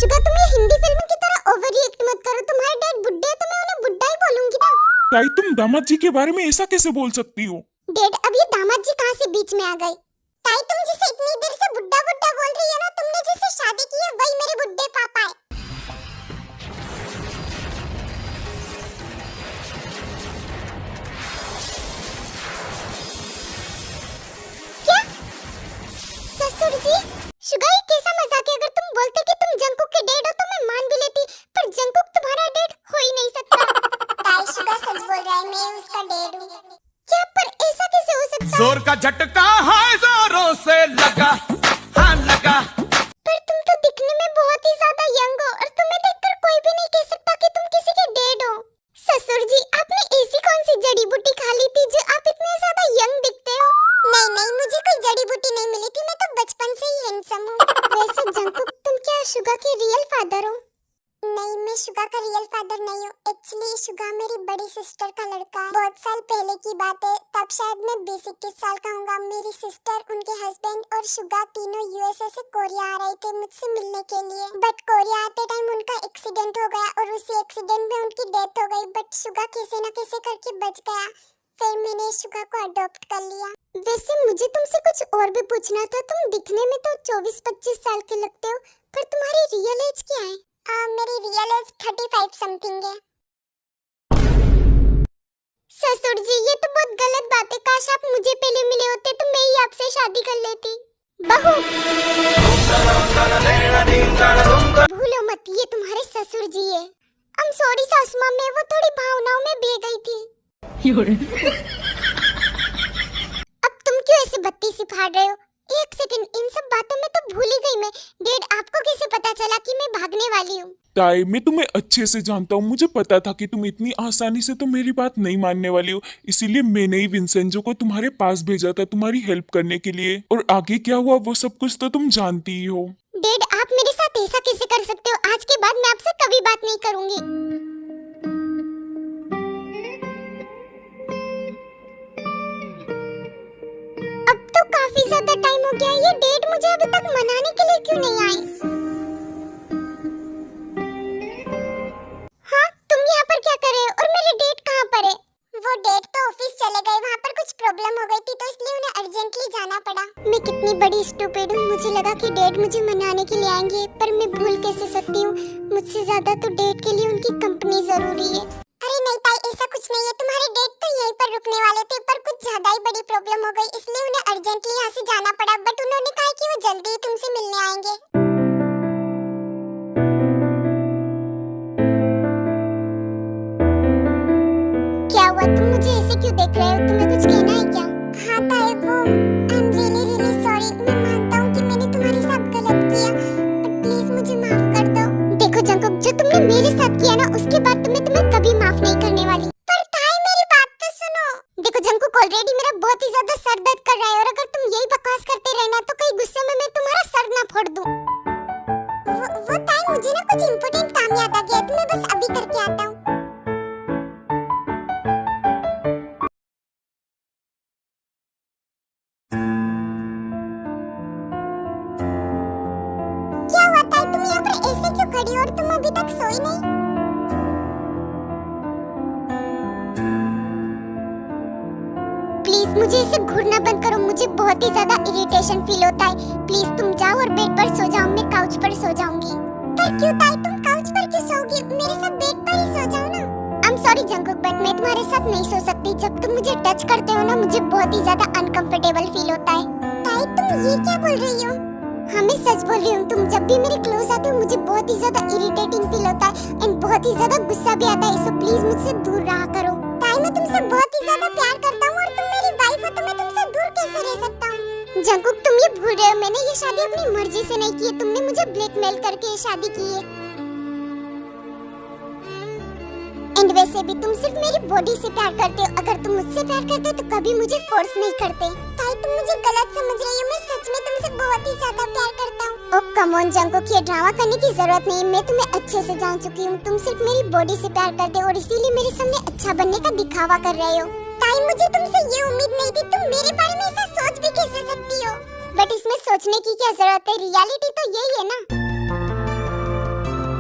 शुगा तुम ये हिंदी फिल्म की तरह ओवर रिएक्ट मत करो। तुम्हारे डैड बुड्ढे तो मैं उन्हें बुड्ढा ही बोलूंगी ना। ताई तुम दामाद जी के बारे में ऐसा कैसे बोल सकती हो? डैड अब ये दामाद जी कहाँ से बीच में आ गए? ताई तुम जिसे इतनी देर से बुड्ढा बुड्ढा बोल रही है ना, तुमने जिससे शादी की है वही मेरे बुड्ढे पापा है। क्या? ससुर जी, शुगा ये कैसा मजाक है? अगर तुम बोलते कि तुम जंकुक के डैड हो तो मैं मान भी लेती, पर जंकुक तुम्हारा डैड हो ही नहीं सकता। ताई शुगा सच बोल रहा है, मैं उसका डैड हूँ। क्या? पर ऐसा कैसे हो सकता है? जोर का झटका है, जोरों से लगा, हाँ लगा। पर तुम तो दिखने में बहुत ही ज्यादा यंग हो और तुम्हें देखकर कोई भी नहीं कह सकता कि तुम किसी के डैड हो। ससुर जी, आपने ऐसी कौन सी जड़ी बूटी खा ली थी जो आप इतने ज्यादा यंग दिखते हो? नहीं नहीं, मुझे कोई जड़ी बूटी नहीं मिली थी, मैं तो बचपन से ही हैंडसम हूँ। वैसे जंकुक, तुम क्या शुगा के रियल फादर हो? नहीं, मैं शुगा का रियल फादर नहीं हूँ। एक्चुअली शुगा मेरी बड़ी सिस्टर का लड़का है। बहुत साल पहले की बात है, तब शायद मैं 20-21 साल का होऊंगा। मेरी सिस्टर, उनके हस्बैंड और शुगा तीनों यूएसए से कोरिया आ रहे थे मुझसे मिलने के लिए। बट कोरिया आते टाइम उनका एक्सीडेंट हो गया और उसी एक्सीडेंट में उनकी डेथ हो गई। बट शुगा कैसे न कैसे करके बच गया। फिर मैंने शुगा को अडॉप्ट कर लिया। वैसे मुझे तुमसे कुछ और भी पूछना था। तुम दिखने में तो 24-25 साल के लगते हो, पर तुम्हारी रियल एज क्या है? मेरी रियल एज 35 समथिंग है। ससुर जी, ये तो बहुत गलत बात है। काश आप मुझे पहले मिले होते तो मैं ही आपसे शादी कर लेती। बहू भूलो मत, ये तुम्हारे ससुर जी है। I'm sorry सासू माँ, मैं वो थोड़ी भावनाओं में बह गई थी। अब तुम क्यों ऐसे बत्ती सी फाड़ रहे हो? एक सेकंड, इन सब बातों में तो भूल ही गई मैं। डैड, आपको कैसे पता चला कि मैं भागने वाली हूँ? ताई, मैं तुम्हें अच्छे से जानता हूँ। मुझे पता था कि तुम इतनी आसानी से तो मेरी बात नहीं मानने वाली हो, इसीलिए मैंने ही विंसेंजो को तुम्हारे पास भेजा था तुम्हारी हेल्प करने के लिए। और आगे क्या हुआ वो सब कुछ तो तुम जानती ही हो। डैड, आप मेरे साथ ऐसा कैसे कर सकते हो? आज के बाद मैं आपसे कभी बात नहीं करूंगी। अब तो काफी ज्यादा टाइम हो गया। ये डैड मुझे अभी तक मनाने के लिए क्यों नहीं आए? हाँ, तुम यहाँ पर क्या कर रहे हो? और मेरे डैड कहाँ पर है? वो डैड तो ऑफिस चले गए, वहाँ पर कुछ प्रॉब्लम हो गई थी तो इसलिए उन्हें अर्जेंटली जाना पड़ा। मैं कितनी बड़ी स्टूपिड हूँ। मुझे लगा कि डैड मुझे मनाने के लिए आएंगे, पर मैं भूल कैसे सकती हूँ? मुझसे ज्यादा तो डैड के लिए उनकी कंपनी जरूरी है। अरे नहीं ताई, ऐसा कुछ नहीं है। तुम्हारे डैड तो यहीं पर रुकने वाले थे, पर कुछ ज्यादा ही बड़ी प्रॉब्लम हो गई, इसलिए उन्हें अर्जेंटली यहाँ से जाना पड़ा। बट उन्होंने कहा कि वो जल्दी ही तुमसे मिलने आएंगे। क्या हुआ? तुम मुझे ऐसे क्यों देख रहे हो? तुम्हें कुछ कहना है क्या? हाँ ताई, वो I'm really really sorry। मैं मानता हूँ कि मैंने तुम्हारे साथ गलत किया, बट प्लीज मुझे माफ कर दो। देखो जंकुक, जो तुमने मेरे साथ किया ना, उसके बाद तो मैं तुम्हें कभी माफ नहीं करने वाली। पर ताई, मेरी बात तो सुनो। देखो जंकुक, ऑलरेडी मेरा बहुत ही ज्यादा सर दर्द कर रहा है, और अगर तुम यही बकवास करते रहना तो कहीं गुस्से में मैं तुम्हारा सर ना फोड़ दूं। वो ताई, मुझे ना कुछ इम्पोर्टेंट काम याद आ गया, तो मैं बस अभी करके आता हूँ। क्या हुआ ताई, तुम यहाँ पर ऐसे क्यों खड़ी हो और तुम अभी तक सोई नहीं? प्लीज मुझे इसे घूरना बंद करो। मुझे बहुत ही ज्यादा इरिटेशन फील होता है। प्लीज तुम जाओ और बेड पर सो जाओ, मैं काउच पर सो जाऊंगी। पर क्यों ताई, तुम काउच पर क्यों सोओगी? मेरे साथ बेड पर ही सो जाओ ना। I'm sorry जंकुक, बट मैं तुम्हारे साथ नहीं सो सकती। जब तुम मुझे टच करते हो ना, मुझे बहुत ही ज्यादा अनकंफर्टेबल फील होता है। ताई, तुम ये क्या बोल रही हो? हाँ, मैं सच बोल रही हूँ। तुम जब भी मेरे क्लोज आते हो, मुझे बहुत ही ज्यादा इरिटेटिंग फील होता है एंड बहुत ही ज्यादा गुस्सा भी आता है। सो प्लीज मुझसे दूर रहा करो। ताई, मैं तुमसे बहुत ही ज्यादा प्यार करता हूँ, और तुम मेरी वाइफ हो, तो मैं तुमसे दूर कैसे रह सकता हूँ? जंकुक, तुम ये भूल रहे हो, मैंने ये शादी अपनी मर्जी से नहीं की है। तुमने मुझे ब्लैकमेल करके ये शादी की है। एंड वैसे भी तुम सिर्फ मेरी बॉडी से प्यार करते हो। अगर तुम मुझसे प्यार करते हो तो कभी मुझे फोर्स नहीं करते। ताई, तुम मुझे गलत समझ रही हो। मैं सच में तुमसे बहुत ही ज्यादा प्यार करता हूँ। ओह कम ऑन जंकुक, ये ड्रामा करने की जरूरत नहीं है। मैं तुम्हें अच्छे से जान चुकी हूँ। तुम सिर्फ मेरी बॉडी से प्यार करते हो और इसीलिए मेरे सामने अच्छा बनने का दिखावा कर रहे हो। ताई, मुझे तुमसे ये उम्मीद नहीं थी। तुम मेरे बारे में ऐसा सोच भी कैसे सकती हो? बट इसमें सोचने की क्या जरूरत है? रियलिटी तो यही है ना।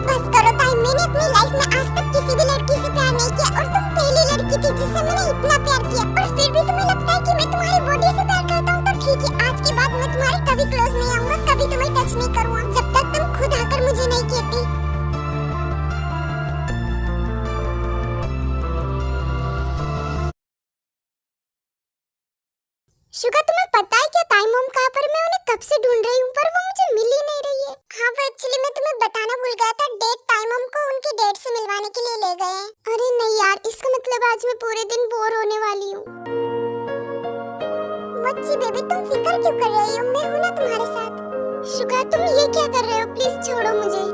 बस करो ताई, मैंने अपनी लाइफ में आज तक किसी भी लड़की से प्यार नहीं किया, और तुम पहली लड़की थी जिससे मैंने इतना प्यार किया। और फिर भी तुम्हें लगता है कि मैं तुम्हारी बॉडी से प्यार करता हूँ, तो ठीक है, आज के बाद मैं तुम्हारे कभी क्लोज नहीं आऊंगा, कभी तुम्हें टच नहीं करूंगा, जब तक तुम खुद आकर मुझे नहीं कहती। शुगा, तुम्हें पता है क्या ताई मॉम कहाँ पर? मैं उन्हें कब से ढूंढ रही हूँ, पर वो मुझे मिल ही नहीं रही है। हाँ, वो एक्चुअली मैं तुम्हें बताना भूल गया था। डैड ताई मॉम को उनके डैड से मिलवाने के लिए ले गए हैं। अरे नहीं यार, इसका मतलब आज मैं पूरे दिन बोर होने वाली हूँ। बच्ची बेबी, तुम फिक्र क्यों कर रही हो? मैं हूँ ना तुम्हारे साथ। शुगा, तुम ये क्या कर रहे हो? प्लीज छोड़ो मुझे।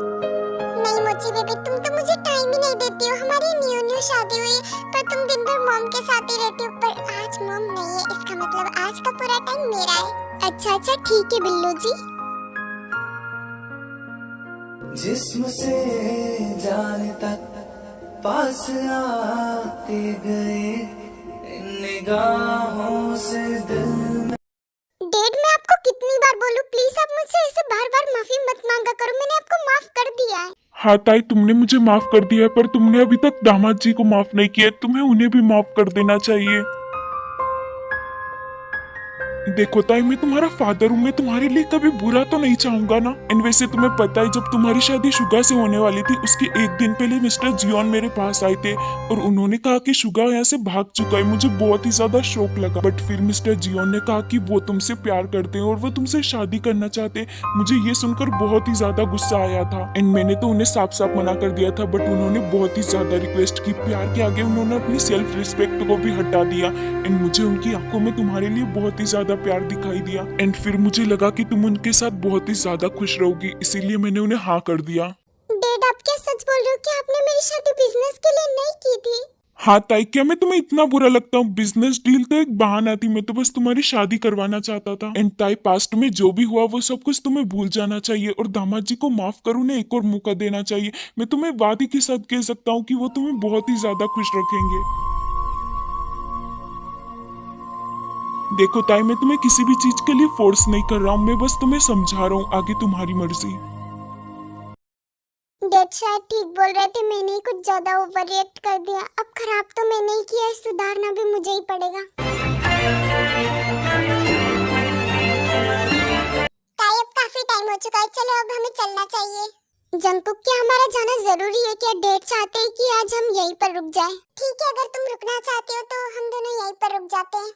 नहीं मोची बेबी, तुम तो मुझे टाइम ही नहीं देती हो। हमारी न्यू शादी हुई, पर तुम दिन भर मॉम के साथ ही रहती हो। पर आज मॉम नहीं है, इसका मतलब आज का पूरा टाइम मेरा है। अच्छा ठीक है बिल्लू जी। जिस्म से जान तक पास आते गए, इन निगाहों से दिल में। डैड, मैं आपको कितनी बार बोलूं, प्लीज आप मुझसे ऐसे बार-बार माफी मत मांगा करो। मैंने आपको माफ कर दिया है। हाँ ताई, तुमने मुझे माफ कर दिया है, पर तुमने अभी तक दामाद जी को माफ नहीं किया। तुम्हें उन्हें भी माफ कर देना चाहिए। देखो ताई, मैं तुम्हारा फादर हूँ, मैं तुम्हारे लिए कभी बुरा तो नहीं चाहूंगा ना। एंड वैसे तुम्हें पता है, जब तुम्हारी शादी शुगा से होने वाली थी उसके एक दिन पहले मिस्टर जियोन मेरे पास आए थे और उन्होंने कहा कि शुगा यहाँ से भाग चुका है। मुझे बहुत ही ज्यादा शौक लगा, बट फिर मिस्टर जियोन ने कहा कि वो तुमसे प्यार करते हैं और वो तुमसे शादी करना चाहते हैं। मुझे ये सुनकर बहुत ही ज्यादा गुस्सा आया था एंड मैंने तो उन्हें साफ साफ मना कर दिया था, बट उन्होंने बहुत ही ज्यादा रिक्वेस्ट की। प्यार के आगे उन्होंने अपनी सेल्फ रिस्पेक्ट को भी हटा दिया एंड मुझे उनकी आंखों में तुम्हारे लिए बहुत ही ज्यादा प्यार दिखाई दिया। एंड फिर मुझे लगा कि तुम उनके साथ बहुत ही ज्यादा खुश रहोगी, इसीलिए मैंने उन्हें हाँ कर दिया। डैड, आप क्या सच बोल रहे हो कि आपने मेरी शादी बिजनेस के लिए नहीं की थी? हाँ ताई, क्या मैं तुम्हें इतना बुरा लगता हूँ? बिजनेस डील तो एक बहाना थी, मैं तो बस तुम्हारी शादी करवाना चाहता था। एंड ताई, पास्ट में जो भी हुआ वो सब कुछ तुम्हें भूल जाना चाहिए और दामाद जी को माफ कर उन्हें एक और मौका देना चाहिए। मैं तुम्हें वादे के साथ कह सकता हूँ कि वो तुम्हें बहुत ही ज्यादा खुश रखेंगे। देखो ताई, मैं तुम्हें किसी भी चीज के लिए फोर्स नहीं कर रहा हूँ, मैं बस तुम्हें समझा रहा हूँ, आगे तुम्हारी मर्जी। डैड शायद ठीक बोल रहे थे, मैंने ही कुछ ज्यादा ओवर रिएक्ट कर दिया। अब खराब तो मैंने ही किया है, सुधारना भी मुझे ही पड़ेगा। ताई, अब काफी टाइम हो चुका है, चलो अब हमें चलना चाहिए। जंकुक, क्या हमारा जाना जरूरी है? क्या डैड चाहते हैं कि आज हम यहीं पर रुक जाएं? ठीक है, अगर तुम रुकना चाहते हो तो हम दोनों यहीं पर रुक जाते हैं।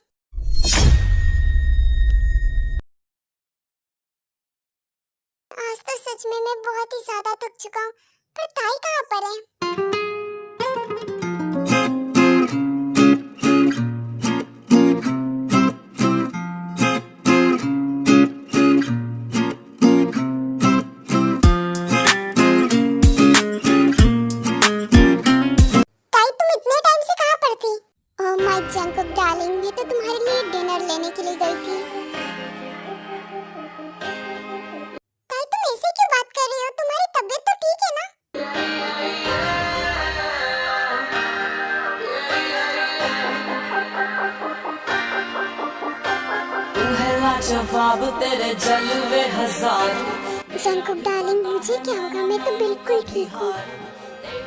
आज तो सच में मैं बहुत ही ज्यादा थक चुका हूँ, पर ताई कहाँ पर है? ताई, तुम इतने टाइम से कहाँ पर थी? ओह माय जंकुक डार्लिंग, मैं तो तुम्हारे लिए डिनर लेने के लिए गई थी। ताई, तुम ऐसे क्यों बात कर रही हो? तुम्हारी तबीयत तो ठीक है ना? तू है लाजवाब, तेरे जलवे हजार। जंकुक डार्लिंग, मुझे क्या होगा? मैं तो बिल्कुल ठीक हूँ।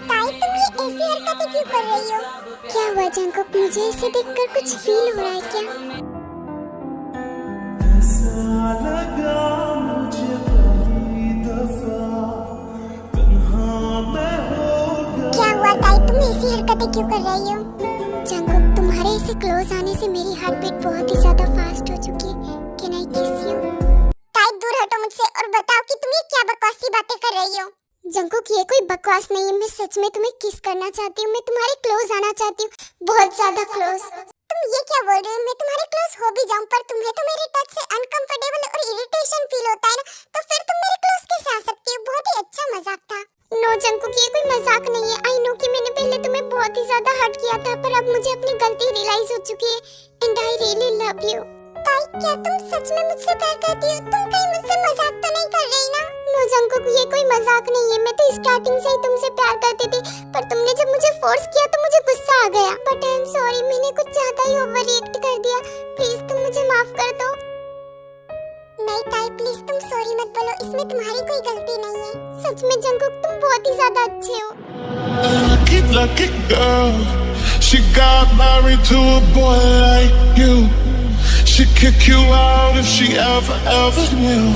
ताई, तुम ये ऐसी हरकतें क्यों कर रही हो? क्या हुआ जंकुक? मुझे इसे देखकर कुछ फील हो रहा है क्या? ऐसा लगा मुझे पहली दफा, तन्हा मैं हो गया। क्या हुआ ताई, तुम ऐसी हरकतें क्यों कर रही हो? जंकुक, तुम्हारे इसे क्लोज आने से मेरी हार्ट बीट बहुत ही ज्यादा फास्ट हो चुकी है। कैन आई किस यू? ताई, दूर हटो मुझसे और बताओ कि तुम ये क्या बकवासी बातें कर रही हो? जंकुक, ये कोई बकवास नहीं है, मैं सच में तुम्हें किस करना चाहती हूँ। मैं तुम्हारे क्लोज आना चाहती हूँ, बहुत ज्यादा क्लोज। तुम ये क्या बोल रहे हो? मैं तुम्हारे क्लोज हो भी जाऊं, पर तुम्हें तो मेरे टच से अनकंफर्टेबल और इरिटेशन फील होता है ना, तो फिर तुम मेरे क्लोज कैसे आ सकती हो? बहुत ही अच्छा मजाक था। नो जंकुक, ये कोई मजाक नहीं है। आई नो कि मैंने पहले तुम्हें बहुत ही ज्यादा हर्ट किया था, पर अब मुझे अपनी गलती रियलाइज हो चुकी है and I really love you. ताई, क्या तुम सच में मुझसे प्यार करती हो? तुम कहीं मुझसे मजाक तो नहीं कर रही ना? नो जंकुक, ये कोई मजाक नहीं है। मैं तो स्टार्टिंग से ही तुमसे प्यार करती थी, पर तुमने जब मुझे फोर्स किया तो मुझे गुस्सा आ गया। बट आई एम सॉरी, मैंने कुछ ज्यादा ही ओवर रिएक्ट कर दिया। प्लीज तुम मुझे माफ कर दो। नहीं ताई, प्लीज तुम सॉरी मत बोलो, इसमें तुम्हारी कोई गलती नहीं है। सच में जंकुक, तुम बहुत ही ज्यादा अच्छे हो। Lucky girl, she got married to a boy like you. She'd kick you out if she ever knew.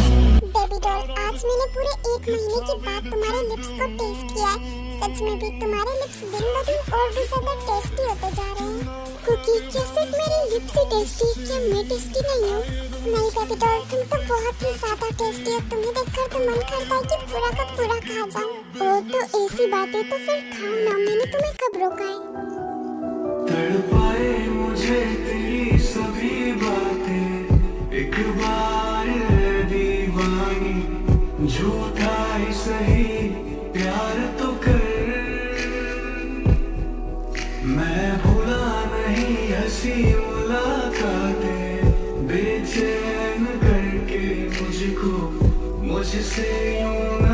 Baby doll, आज मैंने पूरे 1 महीने के बाद तुम्हारे लिप्स को टेस्ट किया है। सच में भी तुम्हारे लिप्स दिन ब दिन और भी ज्यादा टेस्टी होते जा रहे हैं। कुकी, क्या सिर्फ मेरे लिप्स ही टेस्टी? क्या मैं टेस्टी नहीं हूँ? नहीं बेबी डॉल, तुम तो बहुत ही ज्यादा टेस्टी हो। तुम्हें देखकर तो मन करता है कि पूरा का पूरा खा जाऊं। ओह, तो ऐसी बातें तो फिर खाओ ना, मैंने तुम्हें कब रोका है? तड़पाए मुझे तेरी सभी बातें, एक बार है दीवानी, झूठा ही सही प्यार तो कर। मैं भूला नहीं हंसी मुलाकातें, बेचैन करके मुझको मुझसे यूं